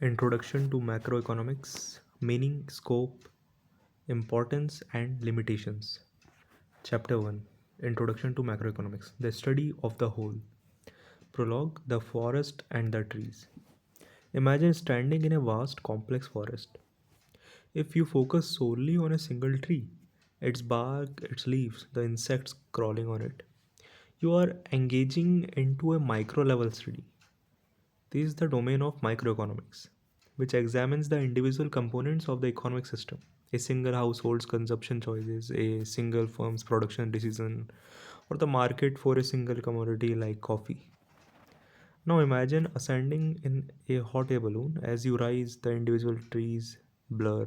Introduction to Macroeconomics Meaning, Scope, Importance, and Limitations. Chapter 1 Introduction to Macroeconomics The Study of the Whole. Prologue The Forest and the Trees. Imagine standing in a vast, complex forest. If you focus solely on a single tree, its bark, its leaves, the insects crawling on it, you are engaging into a micro level study. This is the domain of microeconomics, which examines the individual components of the economic system. A single household's consumption choices, a single firm's production decision, or the market for a single commodity like coffee. Now imagine ascending in a hot air balloon. As you rise, the individual trees blur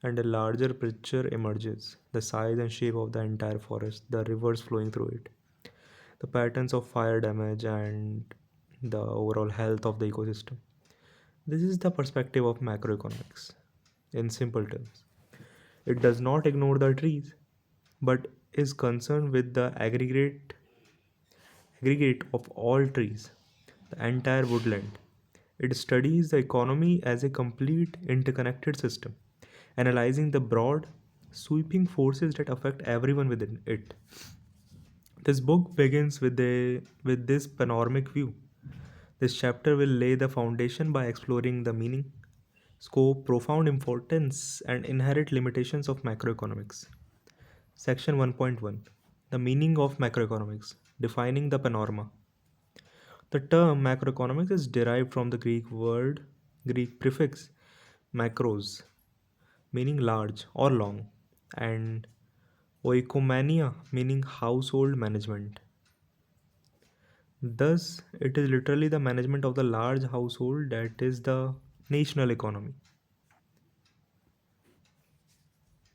and a larger picture emerges. The size and shape of the entire forest, the rivers flowing through it, the patterns of fire damage, and the overall health of the ecosystem. This is the perspective of macroeconomics. In simple terms, it does not ignore the trees, but is concerned with the aggregate of all trees, the entire woodland. It studies the economy as a complete interconnected system, analyzing the broad, sweeping forces that affect everyone within it. This book begins with this panoramic view. This chapter will lay the foundation by exploring the meaning, scope, profound importance, and inherent limitations of macroeconomics. Section 1.1 The meaning of macroeconomics, defining the panorama. The term macroeconomics is derived from the Greek prefix macros, meaning large or long, and oikomania, meaning household management. Thus, it is literally the management of the large household that is the national economy.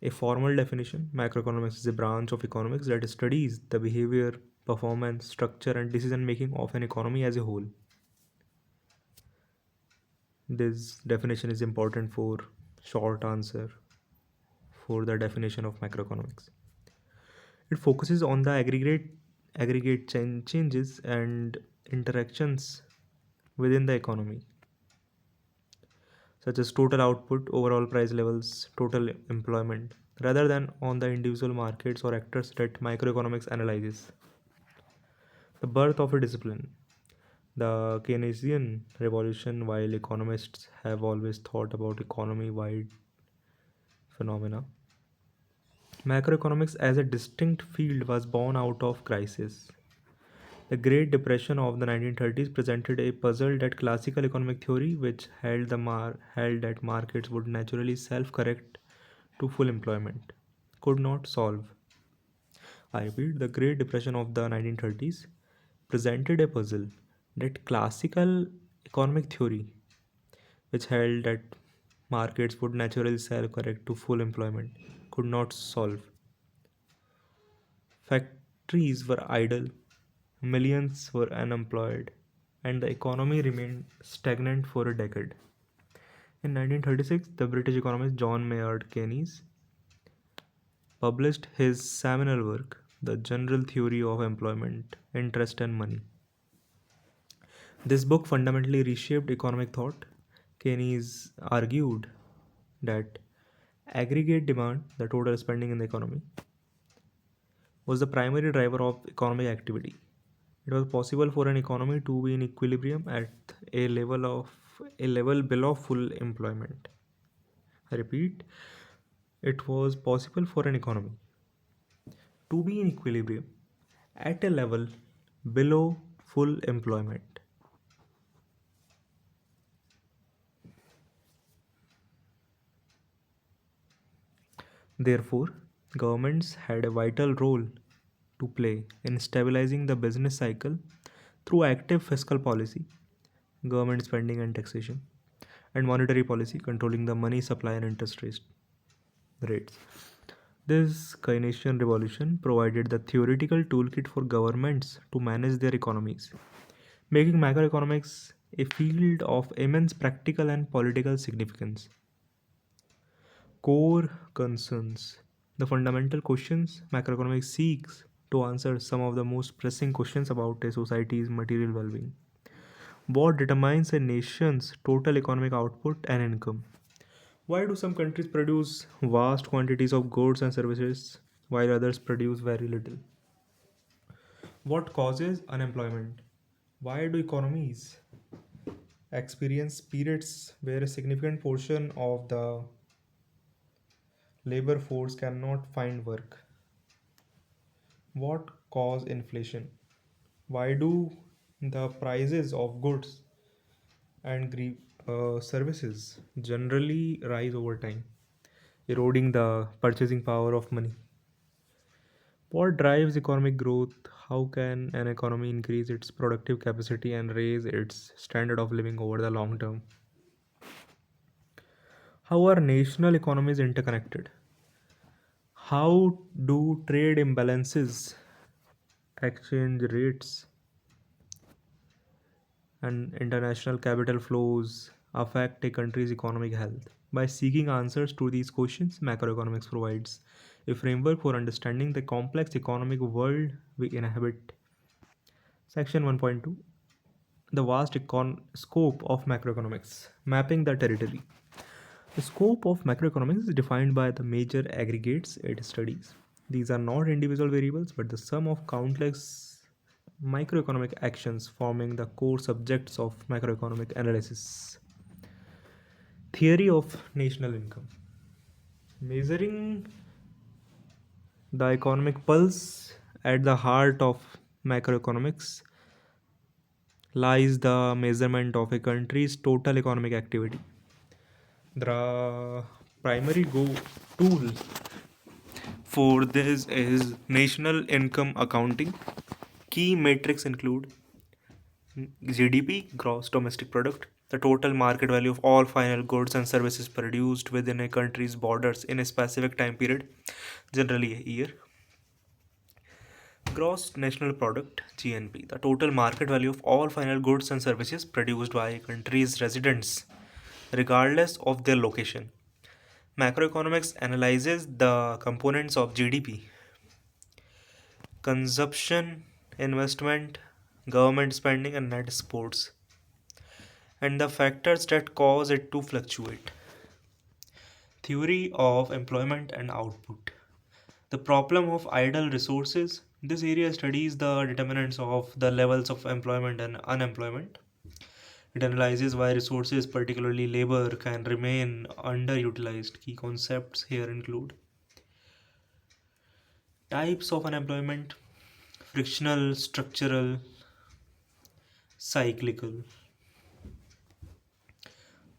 A formal definition macroeconomics is a branch of economics that studies the behavior, performance, structure, and decision making of an economy as a whole. This definition is important for short answer for the definition of macroeconomics. It focuses on the changes and interactions within the economy, such as total output, overall price levels, total employment, rather than on the individual markets or actors that microeconomics analyzes. The birth of a discipline. The Keynesian revolution, while economists have always thought about economy wide phenomena, macroeconomics as a distinct field was born out of crisis. The Great Depression of the 1930s presented a puzzle that classical economic theory, which held that markets would naturally self-correct to full employment, could not solve. I repeat, the Great Depression of the 1930s presented a puzzle that classical economic theory, which held that markets would naturally self-correct to full employment, could not solve. Factories were idle, millions were unemployed, and the economy remained stagnant for a decade. In 1936, the British economist John Maynard Keynes published his seminal work, The General Theory of Employment, Interest and Money. This book fundamentally reshaped economic thought. Keynes argued that aggregate demand, the total spending in the economy, was the primary driver of economic activity. It was possible for an economy to be in equilibrium at a level below full employment. I repeat, it was possible for an economy to be in equilibrium at a level below full employment. Therefore, governments had a vital role to play in stabilizing the business cycle through active fiscal policy, government spending and taxation, and monetary policy controlling the money supply and rates. This Keynesian revolution provided the theoretical toolkit for governments to manage their economies, making macroeconomics a field of immense practical and political significance. Core concerns. The fundamental questions macroeconomics seeks to answer some of the most pressing questions about a society's material well being. What determines a nation's total economic output and income? Why do some countries produce vast quantities of goods and services while others produce very little? What causes unemployment? Why do economies experience periods where a significant portion of the labor force cannot find work? What cause inflation? Why do the prices of goods and services generally rise over time, eroding the purchasing power of money? What drives economic growth? How can an economy increase its productive capacity and raise its standard of living over the long term? How are national economies interconnected? How do trade imbalances, exchange rates, and international capital flows affect a country's economic health? By seeking answers to these questions, macroeconomics provides a framework for understanding the complex economic world we inhabit. Section 1.2, the vast scope of macroeconomics, mapping the territory. The scope of macroeconomics is defined by the major aggregates it studies. These are not individual variables but the sum of countless microeconomic actions forming the core subjects of macroeconomic analysis. Theory of national income. Measuring the economic pulse at the heart of macroeconomics lies the measurement of a country's total economic activity. The primary tool for this is national income accounting. Key metrics include GDP, gross domestic product, the total market value of all final goods and services produced within a country's borders in a specific time period, generally a year. Gross national product, GNP, the total market value of all final goods and services produced by a country's residents, regardless of their location. Macroeconomics analyzes the components of GDP: consumption, investment, government spending, and net exports, and the factors that cause it to fluctuate. Theory of employment and output. The problem of idle resources. This area studies the determinants of the levels of employment and unemployment. It analyzes why resources, particularly labor, can remain underutilized. Key concepts here include types of unemployment: frictional, structural, cyclical.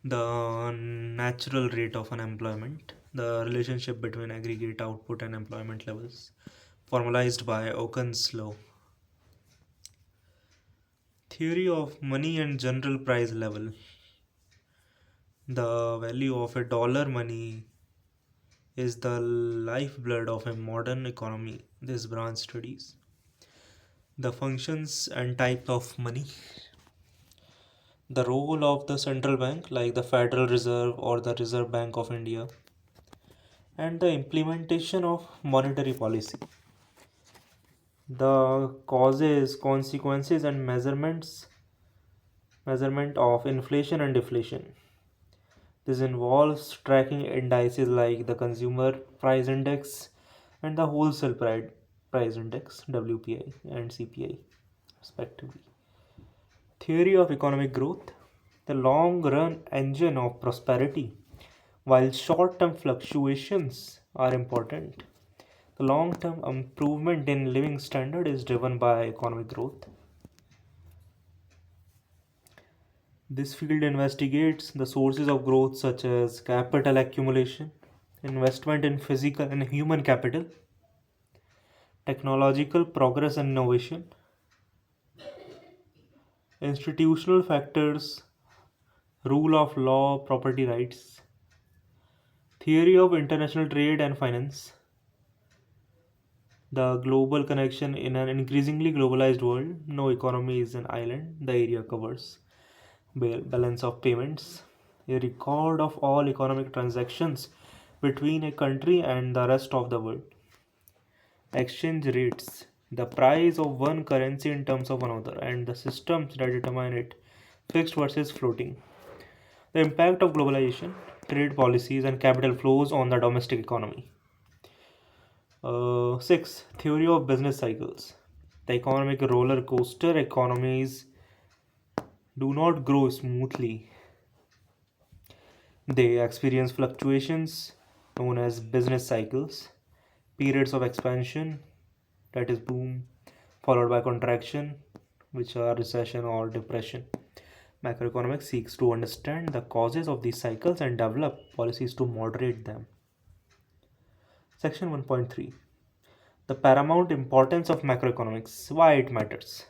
The natural rate of unemployment, the relationship between aggregate output and employment levels, formalized by Okun's law. Theory of money and general price level. The value of a dollar money is the lifeblood of a modern economy. This branch studies the functions and types of money, the role of the central bank, like the Federal Reserve or the Reserve Bank of India, and the implementation of monetary policy. The causes, consequences, and measurement of inflation and deflation. This involves tracking indices like the consumer price index and the wholesale price index WPI and CPI respectively. Theory of economic growth, the long run engine of prosperity. While short term fluctuations are important, the long term improvement in living standard is driven by economic growth. This field investigates the sources of growth such as capital accumulation, investment in physical and human capital, technological progress and innovation, institutional factors, rule of law, property rights, theory of international trade and finance, the global connection in an increasingly globalized world. No economy is an island. The area covers balance of payments, a record of all economic transactions between a country and the rest of the world. Exchange rates, the price of one currency in terms of another, and the systems that determine it, Fixed versus floating. The impact of globalization, trade policies, and capital flows on the domestic economy. 6. Theory of business cycles. The economic roller coaster economies do not grow smoothly. They experience fluctuations known as business cycles, periods of expansion, that is boom, followed by contraction, which are recession or depression. Macroeconomics seeks to understand the causes of these cycles and develop policies to moderate them. Section 1.3. The paramount importance of macroeconomics. Why it matters.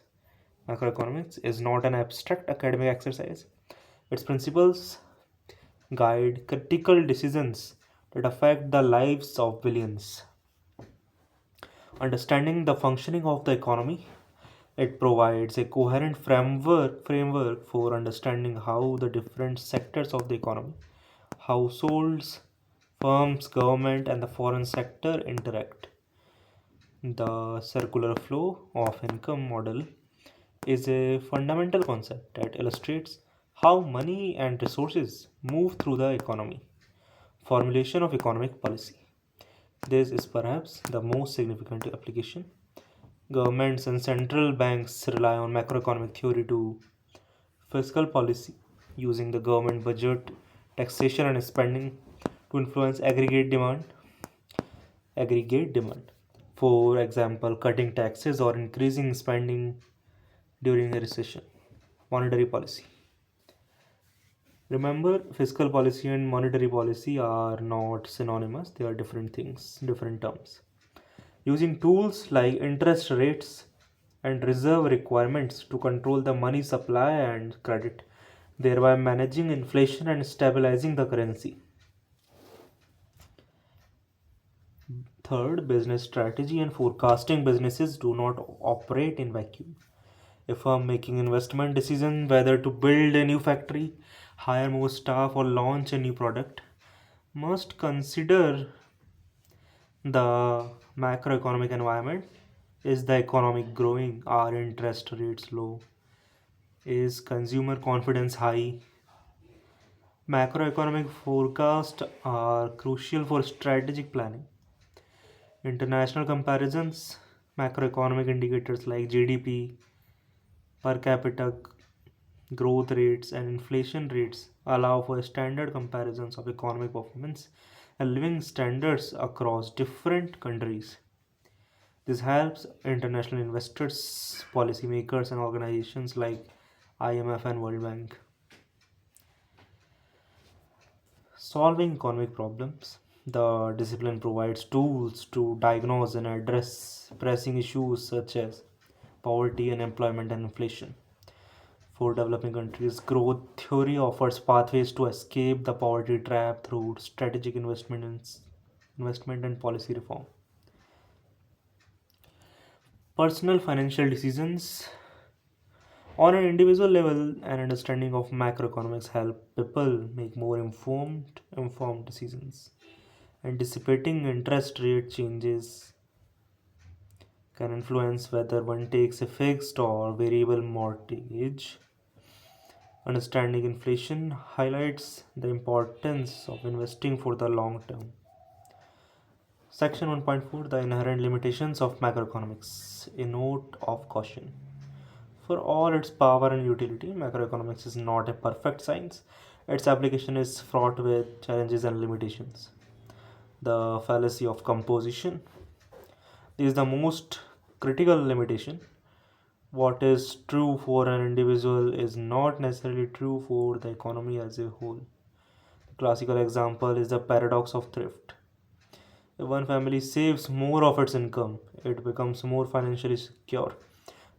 Macroeconomics is not an abstract academic exercise. Its principles guide critical decisions that affect the lives of billions. Understanding the functioning of the economy, it provides a coherent framework for understanding how the different sectors of the economy, households, firms, government, and the foreign sector interact. The circular flow of income model is a fundamental concept that illustrates how money and resources move through the economy. Formulation of economic policy. This is perhaps the most significant application. Governments and central banks rely on macroeconomic theory to fiscal policy, using the government budget, taxation, and spending to influence aggregate demand. For example, cutting taxes or increasing spending during a recession. Monetary policy. Remember, fiscal policy and monetary policy are not synonymous, they are different things, different terms. Using tools like interest rates and reserve requirements to control the money supply and credit, thereby managing inflation and stabilizing the currency. Third, business strategy and forecasting. Businesses do not operate in vacuum. A firm making investment decision whether to build a new factory, hire more staff, or launch a new product must consider the macroeconomic environment. Is the economy growing? Are interest rates low? Is consumer confidence high? Macroeconomic forecasts are crucial for strategic planning. International comparisons, macroeconomic indicators like GDP, per capita growth rates, and inflation rates allow for standard comparisons of economic performance and living standards across different countries. This helps international investors, policymakers, and organizations like IMF and World Bank. Solving economic problems. The discipline provides tools to diagnose and address pressing issues such as poverty, unemployment, and inflation. For developing countries, growth theory offers pathways to escape the poverty trap through strategic investment and policy reform. Personal financial decisions. On an individual level, an understanding of macroeconomics help people make more informed decisions. Anticipating interest rate changes can influence whether one takes a fixed or variable mortgage. Understanding inflation highlights the importance of investing for the long term. Section 1.4. The inherent limitations of macroeconomics. A note of caution. For all its power and utility, macroeconomics is not a perfect science. Its application is fraught with challenges and limitations. The fallacy of composition. This is the most critical limitation. What is true for an individual is not necessarily true for the economy as a whole. The classical example is the paradox of thrift. If one family saves more of its income, it becomes more financially secure.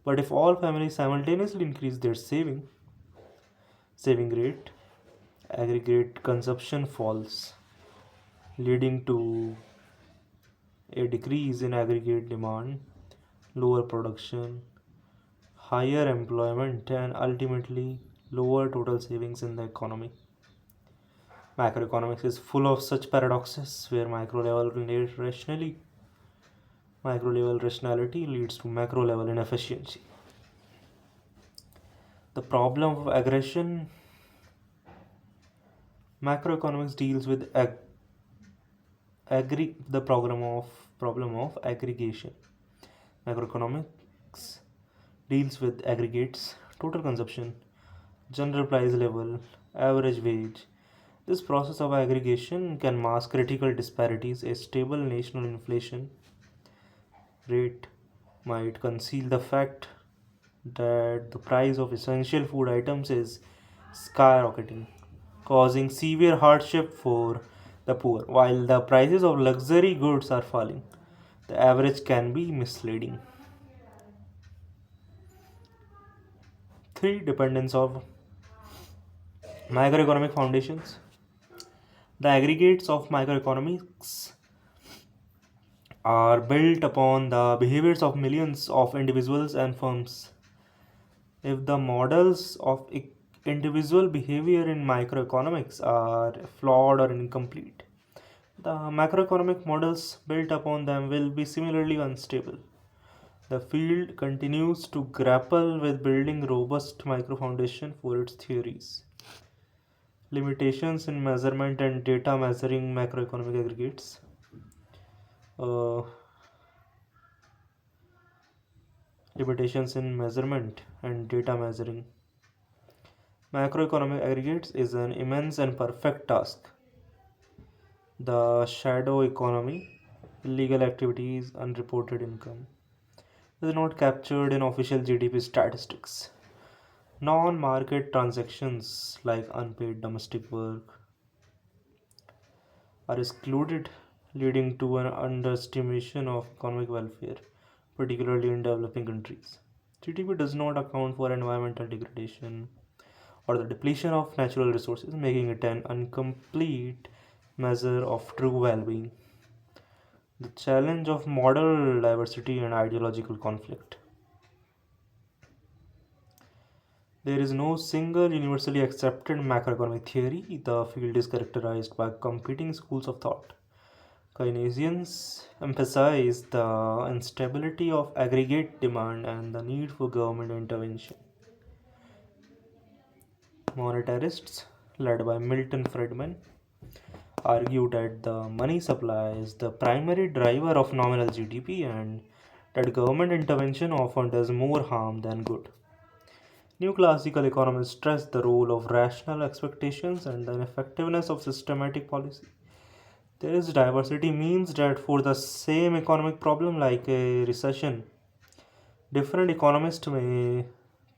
But if all families simultaneously increase their saving rate, aggregate consumption falls, leading to a decrease in aggregate demand, lower production, higher employment, and ultimately lower total savings in the economy. Macroeconomics is full of such paradoxes where micro level rationality leads to macro level inefficiency. The problem of aggression. Macroeconomics deals with the problem of aggregation. Macroeconomics deals with aggregates, total consumption, general price level, average wage. This process of aggregation can mask critical disparities. A stable national inflation rate might conceal the fact that the price of essential food items is skyrocketing, causing severe hardship for the poor, while the prices of luxury goods are falling. The average can be misleading. 3. Dependence of microeconomic foundations. The aggregates of microeconomics are built upon the behaviors of millions of individuals and firms. If the models of individual behavior in microeconomics are flawed or incomplete, the macroeconomic models built upon them will be similarly unstable. The field continues to grapple with building robust micro foundation for its theories. Limitations in measurement and data measuring macroeconomic aggregates. Uh, Limitations in measurement and data measuring. Macroeconomic aggregates is an immense and perfect task. The shadow economy, illegal activities, unreported income, is not captured in official GDP statistics. Non market transactions like unpaid domestic work are excluded, leading to an underestimation of economic welfare, particularly in developing countries. GDP does not account for environmental degradation or the depletion of natural resources, making it an incomplete measure of true well being. The challenge of model diversity and ideological conflict. There is no single universally accepted macroeconomic theory. The field is characterized by competing schools of thought. Keynesians emphasize the instability of aggregate demand and the need for government intervention. Monetarists, led by Milton Friedman, argue that the money supply is the primary driver of nominal GDP and that government intervention often does more harm than good. New classical economists stress the role of rational expectations and the effectiveness of systematic policy. This diversity means that for the same economic problem like a recession, different economists may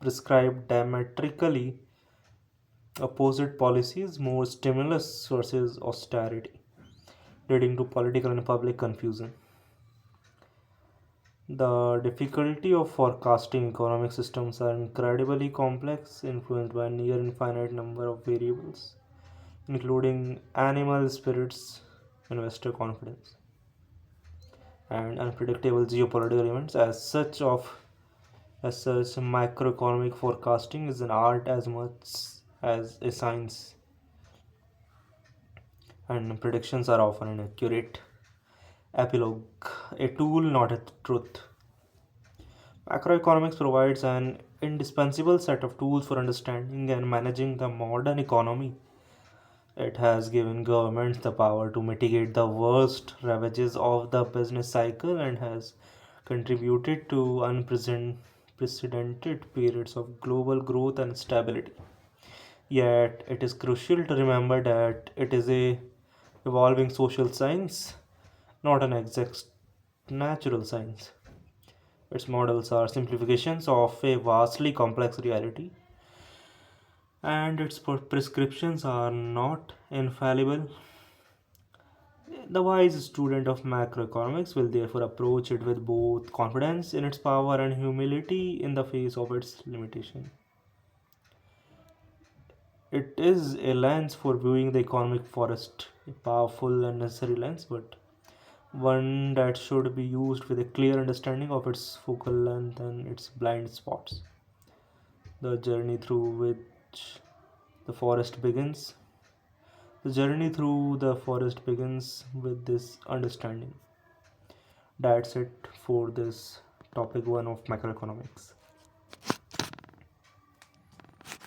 prescribe diametrically opposite policies, more stimulus versus austerity, leading to political and public confusion. The difficulty of forecasting economic systems are incredibly complex, influenced by a near infinite number of variables, including animal spirits, investor confidence, and unpredictable geopolitical events. As such, macroeconomic forecasting is an art as much as a science, and predictions are often inaccurate. Epilogue: a tool, not a truth. Macroeconomics provides an indispensable set of tools for understanding and managing the modern economy. It has given governments the power to mitigate the worst ravages of the business cycle and has contributed to unprecedented periods of global growth and stability. Yet, it is crucial to remember that it is a evolving social science, not an exact natural science. Its models are simplifications of a vastly complex reality, and its prescriptions are not infallible. The wise student of macroeconomics will therefore approach it with both confidence in its power and humility in the face of its limitation. It is a lens for viewing the economic forest, a powerful and necessary lens, but one that should be used with a clear understanding of its focal length and its blind spots. The journey through which the forest begins. The journey through the forest begins with this understanding. That's it for this topic 1 of macroeconomics.